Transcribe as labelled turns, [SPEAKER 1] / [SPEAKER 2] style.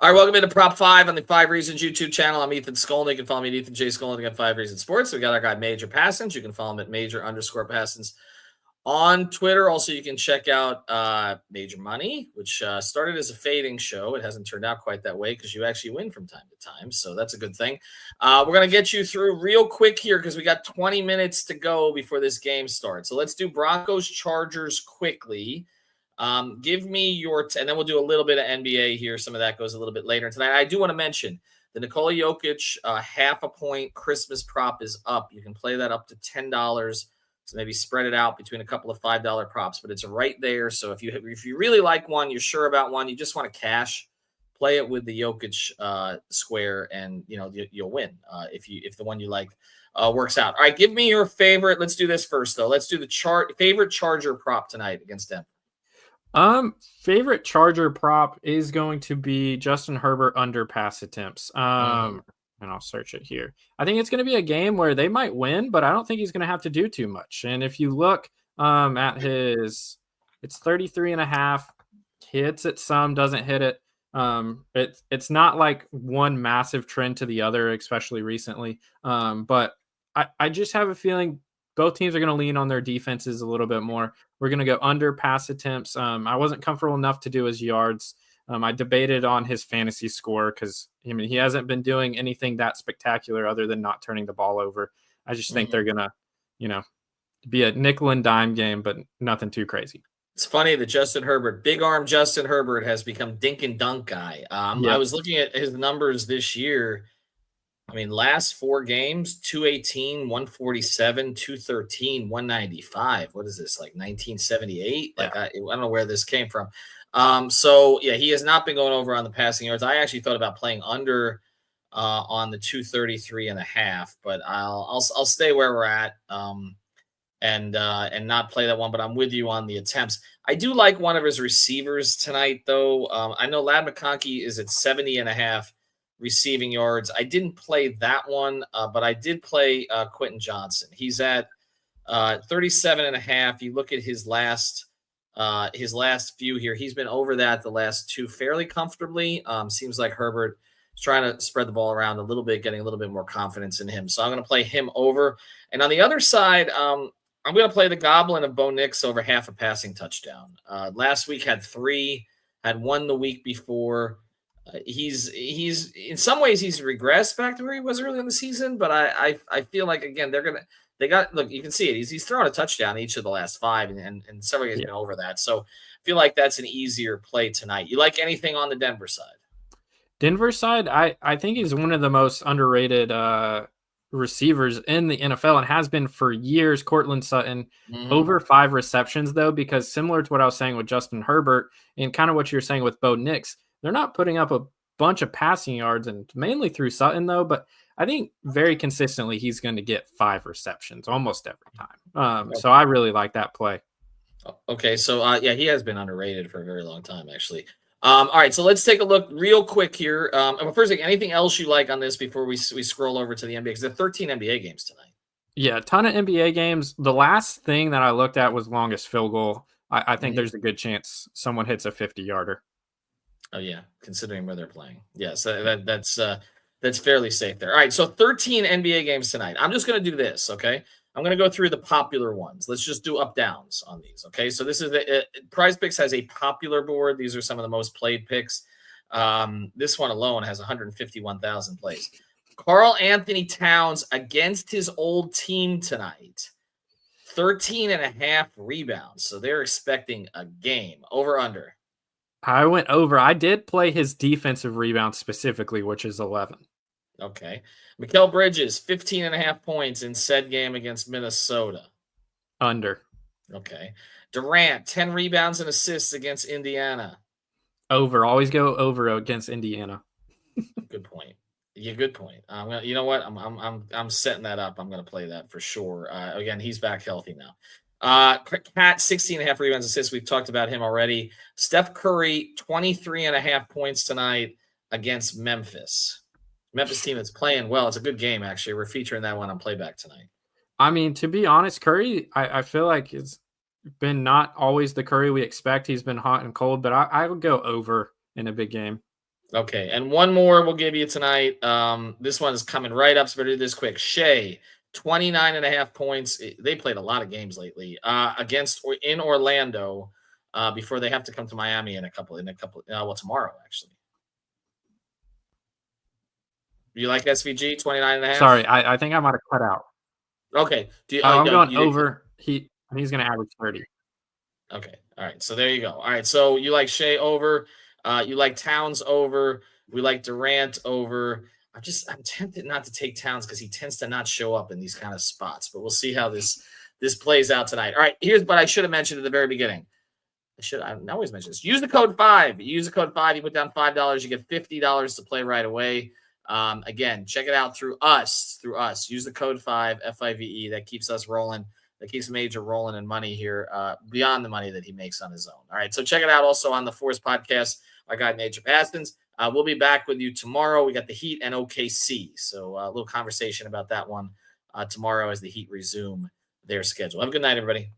[SPEAKER 1] All right, welcome into Prop 5 on the 5 Reasons YouTube channel. I'm Ethan Skolnick. You can follow me at Ethan J. Skolnick at 5 Reasons Sports. We got our guy Major Passons. You can follow him at Major_Passons on Twitter. Also, you can check out Major Money, which started as a fading show. It hasn't turned out quite that way because you actually win from time to time, so that's a good thing. We're going to get you through real quick here because we got 20 minutes to go before this game starts. So let's do Broncos-Chargers quickly. Give me your and then we'll do a little bit of NBA here. Some of that goes a little bit later tonight. I do want to mention the Nikola Jokic half a point Christmas prop is up. You can play that up to $10. So maybe spread it out between a couple of $5 props, but it's right there. So if you really like one, you're sure about one, you just want to cash, play it with the Jokic square, and you'll win if the one you like works out. All right, give me your favorite. Let's do this first though. Let's do the favorite Charger prop tonight against Denver.
[SPEAKER 2] Favorite Charger prop is going to be Justin Herbert under pass attempts. And I'll search it here. I think it's going to be a game where they might win, but I don't think he's going to have to do too much. And if you look at it's 33.5, hits it some, doesn't hit it. It's not like one massive trend to the other, especially recently. But I just have a feeling both teams are going to lean on their defenses a little bit more. We're going to go under pass attempts. I wasn't comfortable enough to do his yards. I debated on his fantasy score because he hasn't been doing anything that spectacular other than not turning the ball over. I just think they're going to, be a nickel and dime game, but nothing too crazy.
[SPEAKER 1] It's funny that Justin Herbert, big arm Justin Herbert, has become dink and dunk guy. I was looking at his numbers this year. Last 4 games, 218, 147, 213, 195. What is this, like 1978?
[SPEAKER 2] Yeah.
[SPEAKER 1] I don't know where this came from. He has not been going over on the passing yards. I actually thought about playing under on the 233.5, but I'll stay where we're at and not play that one. But I'm with you on the attempts. I do like one of his receivers tonight, though. I know Ladd McConkey is at 70.5. receiving yards. I didn't play that one, but I did play Quentin Johnson. He's at 37.5. You look at his last few here. He's been over that the last 2 fairly comfortably. Seems like Herbert is trying to spread the ball around a little bit, getting a little bit more confidence in him. So I'm going to play him over. And on the other side, I'm going to play the Goblin of Bo Nix over half a passing touchdown. Last week had 3, had 1 the week before. He's in some ways he's regressed back to where he was early in the season, but I feel like again look, you can see it. He's thrown a touchdown each of the last 5 and several guys been over that. So I feel like that's an easier play tonight. You like anything on the Denver side?
[SPEAKER 2] Denver side, I think he's one of the most underrated receivers in the NFL and has been for years. Cortland Sutton over 5 receptions though, because similar to what I was saying with Justin Herbert and kind of what you're saying with Bo Nix, they're not putting up a bunch of passing yards and mainly through Sutton though, but I think very consistently he's going to get 5 receptions almost every time. So I really like that play.
[SPEAKER 1] Okay. So he has been underrated for a very long time actually. All right. So let's take a look real quick here. First thing, anything else you like on this before we scroll over to the NBA? Because there are 13 NBA games tonight.
[SPEAKER 2] Yeah. A ton of NBA games. The last thing that I looked at was longest field goal. I think there's a good chance someone hits a 50-yarder.
[SPEAKER 1] Oh yeah, considering where they're playing. Yes, that's fairly safe there. All right, so 13 NBA games tonight. I'm just going to do this, okay? I'm going to go through the popular ones. Let's just do up downs on these, okay? So this is Prize Picks has a popular board. These are some of the most played picks. This one alone has 151,000 plays. Karl Anthony Towns against his old team tonight. 13.5 rebounds. So they're expecting a game. Over under.
[SPEAKER 2] I went over. I did play his defensive rebound specifically, which is 11.
[SPEAKER 1] Okay. Mikal Bridges, 15.5 points in said game against Minnesota.
[SPEAKER 2] Under.
[SPEAKER 1] Okay. Durant, 10 rebounds and assists against Indiana.
[SPEAKER 2] Over. Always go over against Indiana.
[SPEAKER 1] Good point. Yeah, good point. You know what? I'm setting that up. I'm going to play that for sure. Again, he's back healthy now. Cat, 16.5 rebounds assists. We've talked about him already. Steph Curry, 23.5 points tonight against Memphis. Memphis team that's playing well. It's a good game, actually. We're featuring that one on Playback tonight.
[SPEAKER 2] To be honest, Curry, I feel like it's been not always the Curry we expect. He's been hot and cold, but I would go over in a big game.
[SPEAKER 1] Okay, and one more we'll give you tonight. This one is coming right up, so better do this quick. Shea, 29.5 points. They played a lot of games lately against or in Orlando before they have to come to Miami in a couple. Tomorrow actually. You like SVG 29.5?
[SPEAKER 2] Sorry, I think I might have cut out.
[SPEAKER 1] Okay.
[SPEAKER 2] I'm going over. He's going to average 30.
[SPEAKER 1] Okay. All right. So there you go. All right. So you like Shea over. You like Towns over. We like Durant over. I'm tempted not to take Towns because he tends to not show up in these kind of spots. But we'll see how this plays out tonight. All right. Here's what I should have mentioned at the very beginning. I always mention this. Use the code 5. You use the code 5. You put down $5. You get $50 to play right away. Again, check it out through us. Use the code 5, FIVE. That keeps us rolling. That keeps Major rolling in money here beyond the money that he makes on his own. All right. So check it out also on the Force podcast. Our guy, Major Pastons. We'll be back with you tomorrow. We got the Heat and OKC. So a little conversation about that one tomorrow as the Heat resume their schedule. Have a good night, everybody.